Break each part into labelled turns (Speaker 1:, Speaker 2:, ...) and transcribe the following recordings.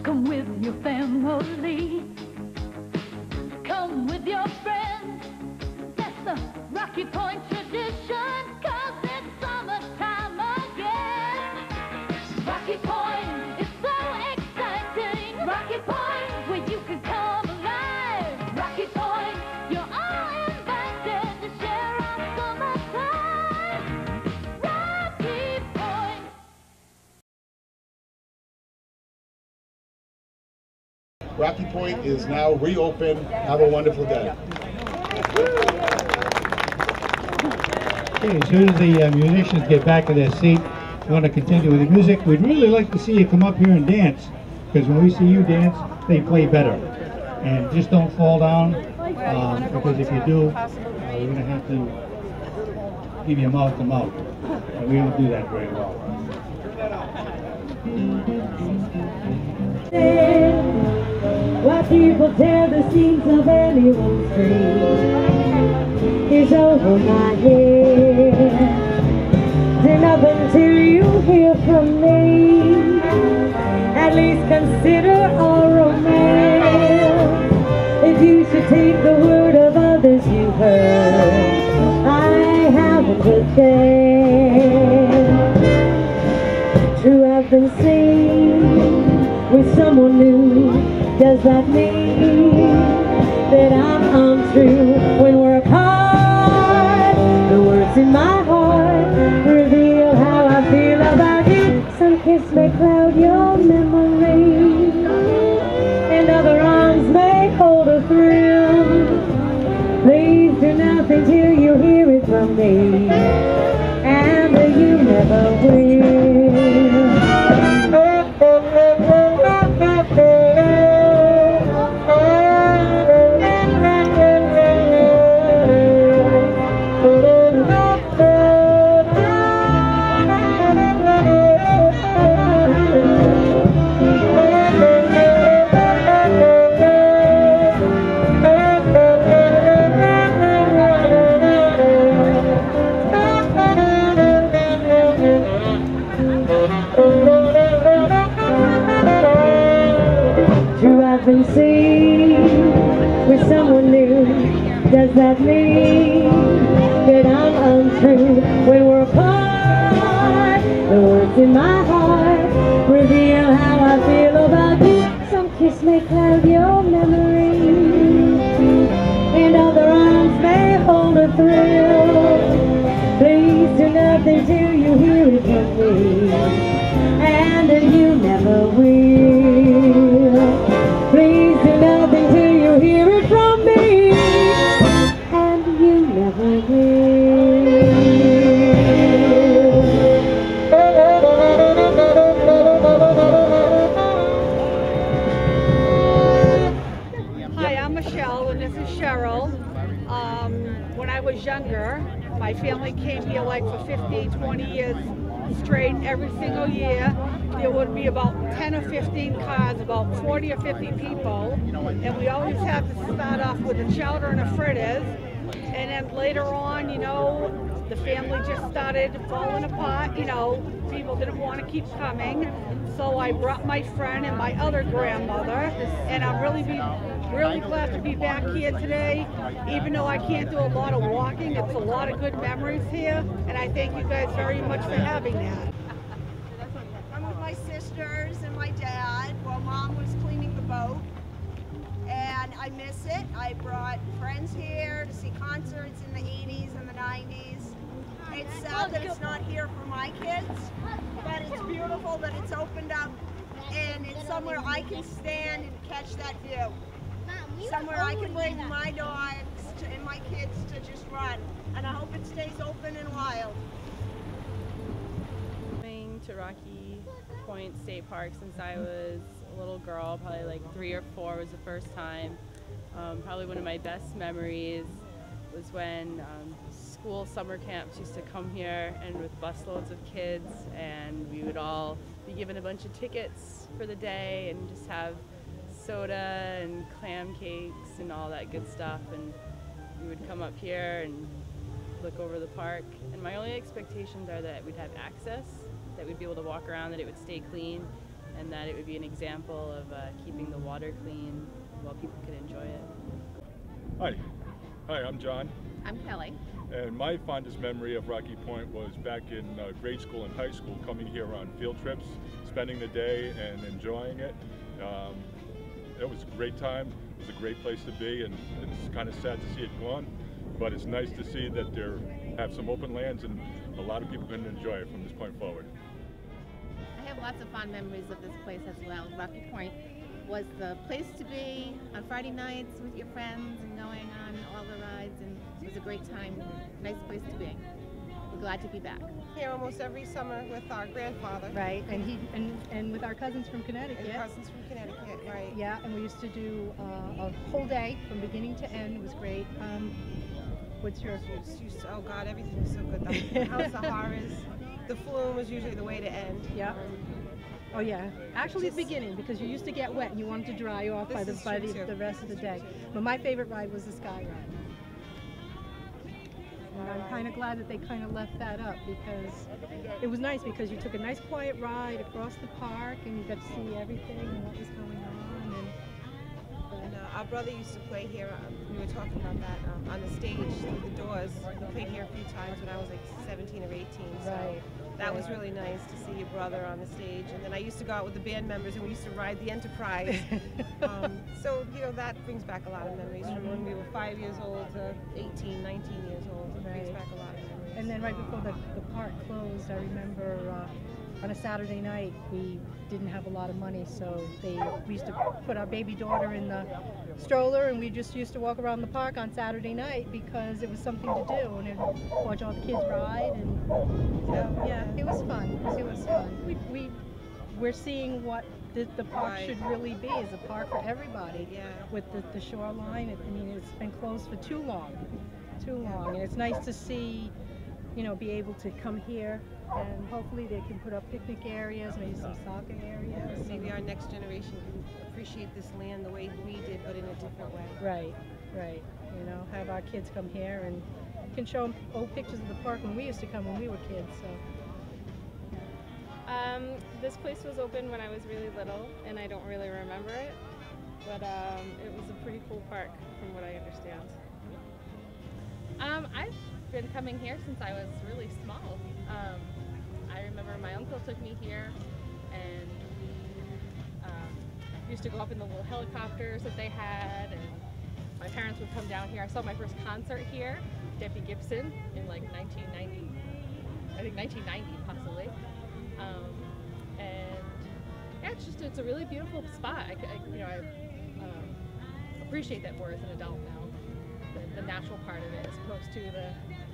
Speaker 1: Come with your family. Come with your friends. That's the Rocky Point tradition, 'cause it's summertime again. Rocky Point is so exciting. Rocky Point, where you can come alive. Rocky Point, you're all invited to share our summertime. Rocky Point.
Speaker 2: Rocky Point is now reopened. Have a wonderful day.
Speaker 3: Okay, as soon as the musicians get back to their seat, want to continue with the music, we'd really like to see you come up here and dance, because when we see you dance, they play better. And just don't fall down, because if you do, we're going to have to give you mouth to mouth, and we don't do that very well.
Speaker 4: Why people tear the seams of anyone's dream is over my head. Do nothing till you hear from me. At least consider a romance. If you should take the word of others you heard, I haven't a chance. True, I've been seen with someone new. Does that mean that I'm untrue? When we're apart, the words in my heart reveal how I feel about you. Some kiss may cloud your memory, and other arms may hold a thrill. Please do nothing till you hear it from me, and you never will. I've been seen with someone new. Does that mean that I'm untrue? When we're apart, the words in my heart reveal how I feel about you. Some kiss may cloud your memory, and other arms may hold a thrill. Please do nothing till you hear it from me, and you never will. Please do nothing till you hear it from me, and you never will.
Speaker 5: Hi, I'm Michelle, and this is Cheryl. When I was younger, my family came here like for 15, 20 years straight every single year. There would be about 10 or 15 cars, about 40 or 50 people, and we always had to start off with a chowder and a fritters, and then later on, you know, the family just started falling apart. You know, people didn't want to keep coming, so I brought my friend and my other grandmother, and I'm really glad to be back here today. Even though I can't do a lot of walking, it's a lot of good memories here, and I thank you guys very much for having that.
Speaker 6: I'm with my sisters and my dad while Mom was cleaning the boat, and I miss it. I brought friends here to see concerts in the 80s and the 90s. It's sad that it's not here for my kids, but it's beautiful that it's opened up, and it's somewhere I can stand and catch that view. Somewhere I can bring my dogs and my kids to just run, and I hope it stays open and wild.
Speaker 7: Coming to Rocky Point State Park since I was a little girl, probably like 3 or 4 was the first time. Probably one of my best memories was when school summer camps used to come here, and with busloads of kids, and we would all be given a bunch of tickets for the day and just have soda and clam cakes and all that good stuff, and we would come up here and look over the park, and my only expectations are that we'd have access that we'd be able to walk around, that it would stay clean, and that it would be an example of keeping the water clean while people could enjoy it.
Speaker 8: Hi, I'm John.
Speaker 9: I'm Kelly.
Speaker 8: And my fondest memory of Rocky Point was back in grade school and high school, coming here on field trips, spending the day and enjoying it. It was a great time. It was a great place to be, and it's kind of sad to see it gone, but it's nice to see that they have some open lands and a lot of people can enjoy it from this point forward.
Speaker 9: I have lots of fond memories of this place as well. Rocky Point was the place to be on Friday nights with your friends and going on all the rides, and it was a great time, nice place to be. We're glad to be back.
Speaker 10: Here almost every summer with our grandfather.
Speaker 11: Right, and with our cousins from Connecticut.
Speaker 10: And cousins from Connecticut, right.
Speaker 11: Yeah, and we used to do a whole day from beginning to end. It was great. What's yours?
Speaker 10: Oh God, everything was so good. The House of Horrors, the Flume was usually the way to end.
Speaker 11: Yeah. Oh yeah, actually the beginning, because you used to get wet and you wanted to dry off by the rest of the day. But my favorite ride was the Sky Ride. And I'm kind of glad that they kind of left that up, because it was nice, because you took a nice quiet ride across the park and you got to see everything and what was going on.
Speaker 10: And our brother used to play here. We were talking about that on the stage through the doors. He played here a few times when I was like 17 or 18. So
Speaker 11: right.
Speaker 10: That was really nice to see your brother on the stage. And then I used to go out with the band members and we used to ride the Enterprise. So, you know, that brings back a lot of memories from when we were 5 years old to 18, 19 years old. It brings back a lot of memories.
Speaker 11: And then right before the park closed, I remember on a Saturday night, we didn't have a lot of money, so we used to put our baby daughter in the stroller, and we just used to walk around the park on Saturday night because it was something to do, and watch all the kids ride, and so yeah, it was fun. It was fun. We're seeing what the park should really be, is a park for everybody.
Speaker 10: Yeah. With
Speaker 11: the shoreline. I mean, it's been closed for too long, and it's nice to see, you know, be able to come here, and hopefully they can put up picnic areas, maybe some soccer areas.
Speaker 10: Maybe our next generation can appreciate this land the way we did, but in a different way.
Speaker 11: Right. You know, have our kids come here and can show them old pictures of the park when we used to come when we were kids. So.
Speaker 12: This place was open when I was really little, and I don't really remember it, but it was a pretty cool park from what I understand.
Speaker 13: I've been coming here since I was really small. I remember my uncle took me here, and we used to go up in the little helicopters that they had, and my parents would come down here. I saw my first concert here, Debbie Gibson, in like 1990, I think 1990 possibly. And yeah, it's a really beautiful spot. I appreciate that more as an adult now, the natural part of it as opposed to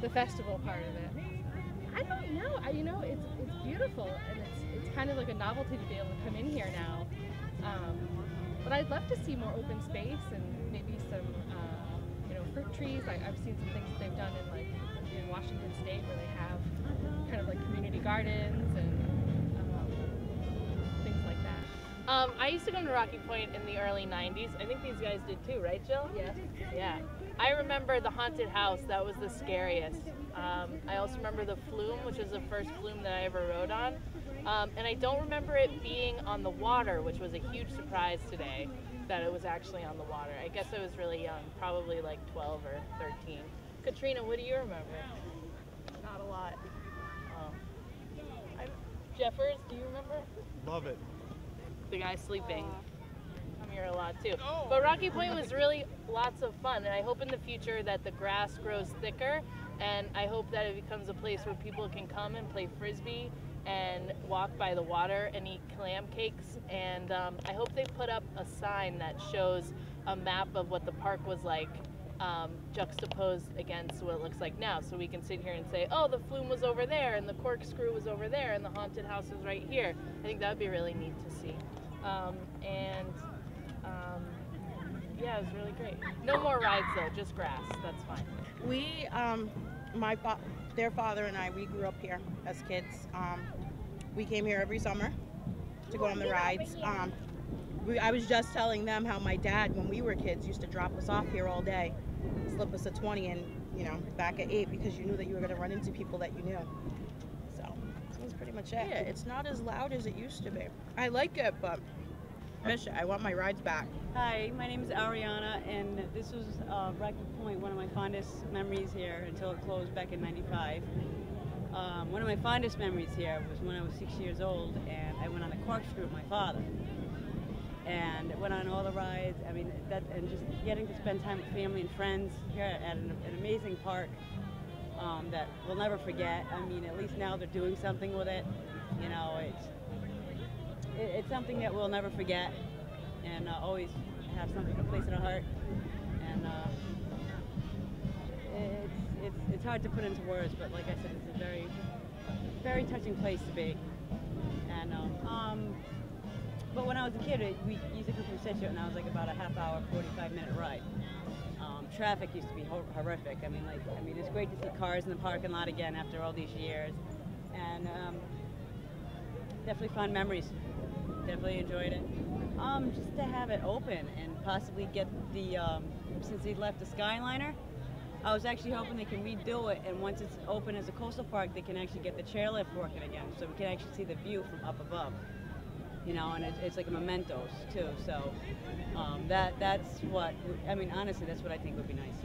Speaker 13: the festival part of it. I don't know. You know, it's beautiful, and it's kind of like a novelty to be able to come in here now. But I'd love to see more open space and maybe some fruit trees. I've seen some things that they've done in Washington State where they have kind of like community gardens and things like that.
Speaker 14: I used to come to Rocky Point in the early 90s. I think these guys did too, right, Jill?
Speaker 13: Yeah.
Speaker 14: Yeah. I remember the haunted house. That was the scariest. I also remember the flume, which was the first flume that I ever rode on. And I don't remember it being on the water, which was a huge surprise today, that it was actually on the water. I guess I was really young, probably like 12 or 13. Katrina, what do you remember?
Speaker 12: Not a lot.
Speaker 14: Jeffers, do you remember?
Speaker 15: Love it.
Speaker 14: The guy sleeping. I'm here a lot too. But Rocky Point was really lots of fun, and I hope in the future that the grass grows thicker, and I hope that it becomes a place where people can come and play frisbee and walk by the water and eat clam cakes. And I hope they put up a sign that shows a map of what the park was like, juxtaposed against what it looks like now, so we can sit here and say, oh, the flume was over there, and the corkscrew was over there, and the haunted house was right here. I think that would be really neat to see. Yeah, it was really great. No more rides though, just grass. That's fine.
Speaker 16: We, their father and I, we grew up here as kids. We came here every summer to go on the rides. I was just telling them how my dad, when we were kids, used to drop us off here all day, slip us a 20 and, back at 8 because you knew that you were going to run into people that you knew. So it was pretty much it. Yeah, it's not as loud as it used to be. I like it, but I miss it. I want my rides back.
Speaker 15: Hi, my name is Ariana, and this was Rocky Point, one of my fondest memories here until it closed back in '95. One of my fondest memories here was when I was 6 years old, and I went on a corkscrew with my father. And went on all the rides. I mean, and just getting to spend time with family and friends here at an amazing park that we'll never forget. I mean, at least now they're doing something with it. You know, it's something that we'll never forget, and always have a place in our heart. And it's hard to put into words, but like I said, it's a very, very touching place to be. And but when I was a kid, we used to come from Situate, and I was like about a half-hour, 45-minute ride. Traffic used to be horrific. I mean, it's great to see cars in the parking lot again after all these years, and definitely fond memories. Definitely enjoyed it. Just to have it open and possibly get the since they left the Skyliner, I was actually hoping they can redo it, and once it's open as a coastal park, they can actually get the chairlift working again, so we can actually see the view from up above. You know, and it's like a mementos too. So that's what I mean. Honestly, that's what I think would be nice,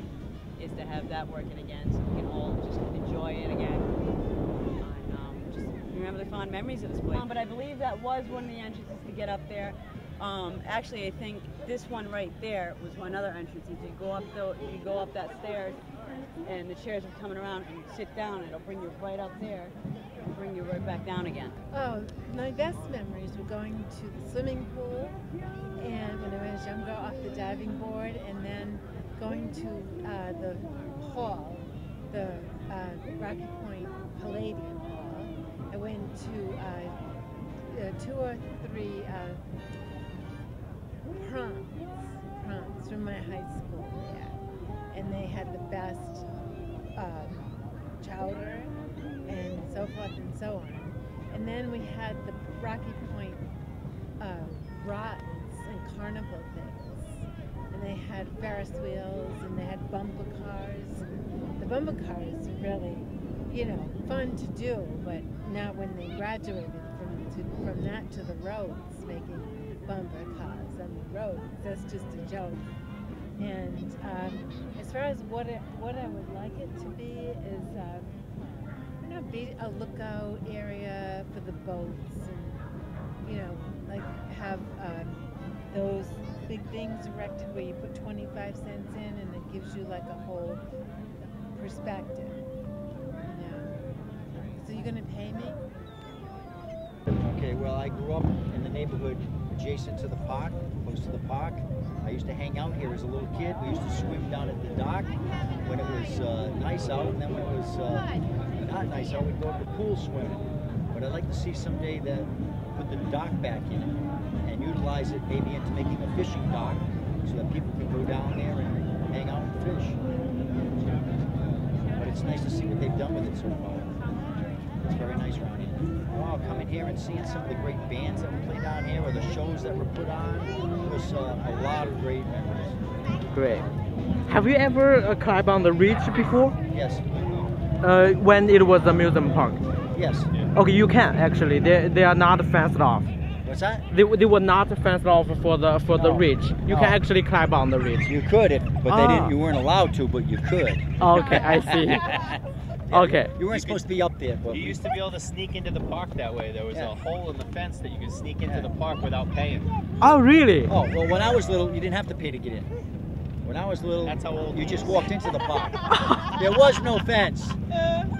Speaker 15: is to have that working again, so we can all just enjoy it again and just remember the fond memories of this place. But I believe that was one of the entrances to get up there. Actually, I think this one right there was another entrance. If you go up that stairs, and the chairs are coming around, and you sit down, it'll bring you right up there. Bring you right back down again.
Speaker 17: Oh, my best memories were going to the swimming pool, and when I was younger, off the diving board, and then going to the hall, the Rocky Point Palladium Hall. I went to 2 or 3 proms from my high school there, and they had the best chowder and so forth and so on. And then we had the Rocky Point rides and carnival things. And they had Ferris wheels, and they had bumper cars. The bumper cars are really, you know, fun to do, but now when they graduated from that to the roads, making bumper cars on the roads, that's just a joke. And as far as what I would like it to be is, be a lookout area for the boats, and you know, like have those big things erected where you put 25 cents in, and it gives you like a whole perspective. Yeah. So you're gonna pay me?
Speaker 18: Okay. Well, I grew up in the neighborhood adjacent to the park, close to the park. I used to hang out here as a little kid. We used to swim down at the dock when it was nice out, and then when it was not nice out, we'd go to the pool swimming. But I'd like to see someday that put the dock back in and utilize it maybe into making a fishing dock, so that people can go down there and hang out and fish. But it's nice to see what they've done with it so far. It's very nice around here. Wow, coming here and seeing some of the great bands that were played down here, or the shows that were put on, it was a lot of great memories.
Speaker 19: Great. Have you ever climbed on the ridge before?
Speaker 18: Yes.
Speaker 19: When it was a museum park?
Speaker 18: Yes.
Speaker 19: Okay, you can actually. They are not fenced off.
Speaker 18: What's that?
Speaker 19: They were not fenced off for the ridge. You can actually climb on the ridge.
Speaker 18: You could, but they didn't. You weren't allowed to, but you could.
Speaker 19: Okay, I see. Okay.
Speaker 18: You weren't supposed to be up there, but
Speaker 20: you used to be able to sneak into the park that way. There was a hole in the fence that you could sneak into the park without paying.
Speaker 19: Oh, really?
Speaker 18: Oh, well, when I was little, you didn't have to pay to get in. When I was little,
Speaker 20: that's how old
Speaker 18: you just walked into the park. There was no fence.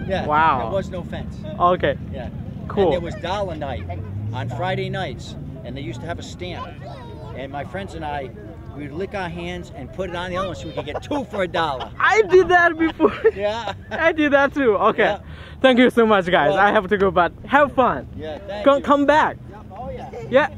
Speaker 18: Yeah.
Speaker 19: Wow.
Speaker 18: There was no fence.
Speaker 19: Okay.
Speaker 18: Yeah.
Speaker 19: Cool.
Speaker 18: And there was dollar night on Friday nights, and they used to have a stamp. And my friends and I, we'd lick our hands and put it on the other one so we could get 2 for $1.
Speaker 19: I did that before.
Speaker 18: Yeah.
Speaker 19: I did that too. Okay. Yeah. Thank you so much, guys. Well, I have to go, but have fun.
Speaker 18: Yeah, thank you.
Speaker 19: Come back.
Speaker 18: Oh, yeah.
Speaker 19: Yeah.